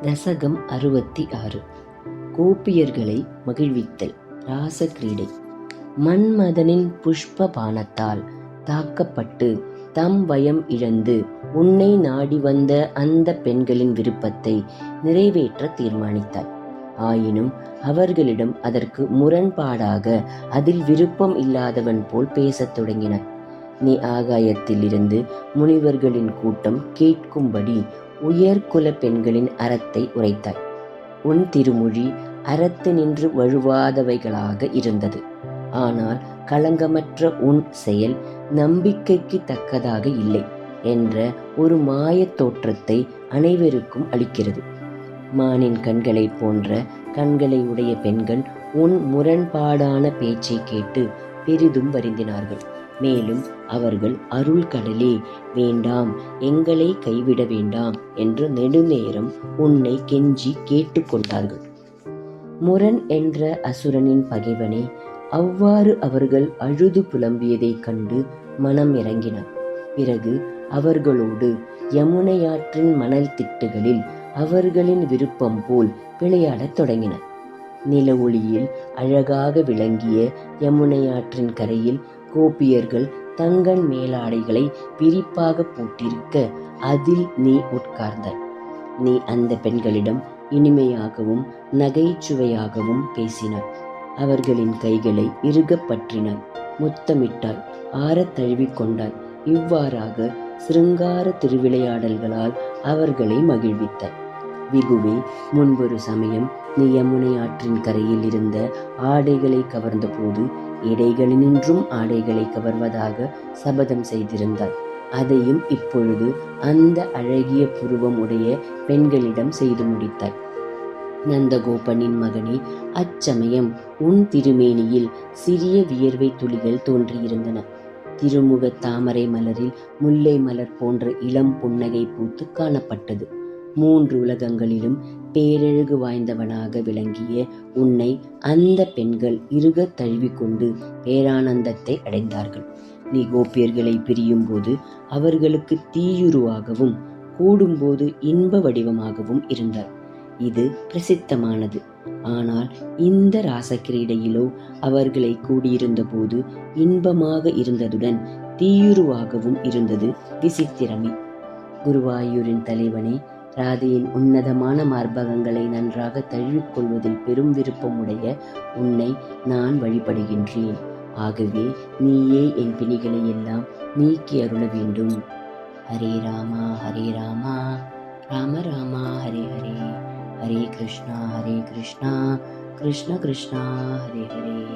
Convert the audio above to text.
தசகம் 66. கோபியர்களை மகிழ்வித்தல். ராசக்கிரீடை. மன்மதனின் புஷ்ப பானத்தால் தாக்கப்பட்டு தம் வயம் இழந்து உன்னை நாடி வந்த அந்த பெண்களின் விருப்பத்தை நிறைவேற்ற தீர்மானித்தாய். ஆயினும் அவர்களிடம் அதற்கு முரண்பாடாக அதில் விருப்பம் இல்லாதவன் போல் பேசத் தொடங்கினாய். நீ ஆகாயத்தில் இருந்து முனிவர்களின் கூட்டம் கேட்கும்படி உயர்குல பெண்களின் அறத்தை உரைத்தாய். உன் திருமொழி அறத்து நின்று வழுவாதவைகளாக இருந்தது. ஆனால் களங்கமற்ற உன் செயல் நம்பிக்கைக்கு தக்கதாக இல்லை என்ற ஒரு மாயத் தோற்றத்தை அனைவருக்கும் அளிக்கிறது. மானின் கண்களை போன்ற கண்களை உடைய பெண்கள் உன் முரண்பாடான பேச்சை கேட்டு பெரிதும் வருந்தினார்கள். மேலும் அவர்கள் அருள் கடலே, வேண்டாம், எங்களை கைவிட வேண்டாம் என்று நெடுநேரம் உன்னை கெஞ்சி கேட்டுக்கொண்டார்கள். முரண் என்ற அசுரனின் பகைவனே, அவ்வாறு அவர்கள் அழுது புலம்பியதைக் கண்டு மனம் இறங்கினார். பிறகு அவர்களோடு யமுனையாற்றின் மணல் திட்டுகளில் அவர்களின் விருப்பம் போல் விளையாடத் தொடங்கினார். நில ஒளியில் அழகாக விளங்கிய யமுனையாற்றின் கரையில் கோபியர்கள் தங்கள் மேலாடைகளை விரிப்பாக போட்டிருக்க அதில் நீ உட்கார்ந்தாய். நீ அந்த பெண்களிடம் இனிமையாகவும் நகைச்சுவையாகவும் பேசினாய். அவர்களின் கைகளை இறுகப் பற்றினாய், முத்தமிட்டாய், ஆறத் தழுவிக்கொண்டாய். இவ்வாறாக சிருங்கார திருவிளையாடல்களால் அவர்களை மகிழ்வித்தாய். விபுவே, முன்பொரு சமயம் நீ யமுனை ஆற்றின் கரையில் இருந்த ஆடைகளை கவர்ந்த போது இடைகளினின்றும் ஆடைகளை கவர்வதாக சபதம் செய்திருந்தாய். அதையும் இப்பொழுது அந்த அழகிய புருவம் உடைய பெண்களிடம் செய்து முடித்தாய். நந்தகோபனின் மகனே, அச்சமயம் உன் திருமேனியில் சிறிய வியர்வை துளிகள் தோன்றியிருந்தன. திருமுக தாமரை மலரில் முல்லை மலர் போன்ற இளம் புன்னகை பூத்து காணப்பட்டது. 3 உலகங்களிலும் பேரழகு வாய்ந்தவனாக விளங்கிய உன்னை அந்த பெண்கள் இறுகத் தழுவிக்கொண்டு பேரானந்தத்தை அடைந்தார்கள். நீ கோபியர்களை பிரியும் போது அவர்களுக்கு தீயுருவாகவும் கூடும்போது இன்ப வடிவமாகவும் இருந்தார். இது பிரசித்தமானது. ஆனால் இந்த ராசக்கிரீடையிலோ அவர்களை கூடியிருந்த போது இன்பமாக இருந்ததுடன் தீயுருவாகவும் இருந்தது விசித்திரமே. குருவாயூரின் தலைவனே, ராதையின் உன்னதமான மார்பகங்களை நன்றாக தழுவிக்கொள்வதில் பெரும் விருப்பமுடைய உன்னை நான் வழிபடுகின்றேன். ஆகவே நீயே என் பிணிகளை எல்லாம் நீக்கி அருள வேண்டும். ஹரே ராமா ஹரே ராமா, ராம ராமா ஹரே ஹரே, ஹரே கிருஷ்ணா கிருஷ்ண கிருஷ்ணா ஹரே ஹரே.